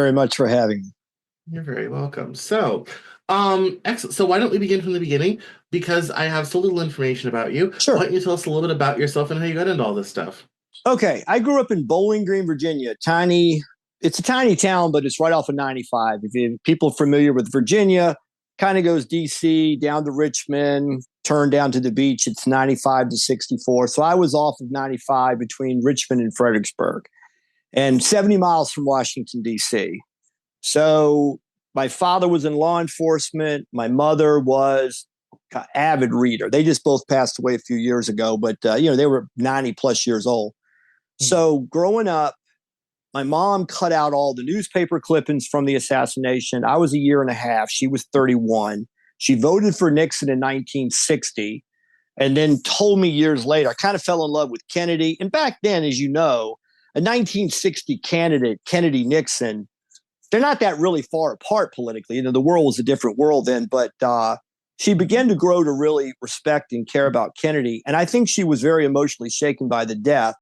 Very much for having me. You're very welcome. Excellent. So why don't we begin from the beginning? Because I have so little information about you. Why Sure. don't you tell us a little bit about yourself and how you got into all this stuff? Okay. I grew up in Bowling Green, Virginia. It's a tiny town, but it's right off of 95. If you people familiar with Virginia, kind of goes DC down to Richmond, turn down to the beach. It's 95 to 64. So I was off of 95 between Richmond and Fredericksburg and 70 miles from Washington, DC. So my father was in law enforcement. My mother was an avid reader. They just both passed away a few years ago, but they were 90 plus years old. So growing up, my mom cut out all the newspaper clippings from the assassination. I was a year and a half. She was 31. She voted for Nixon in 1960 and then told me years later, I kind of fell in love with Kennedy. And back then, as you know, a 1960 candidate, Kennedy Nixon, they're not that really far apart politically. The world was a different world then, but she began to grow to really respect and care about Kennedy. And I think she was very emotionally shaken by the death.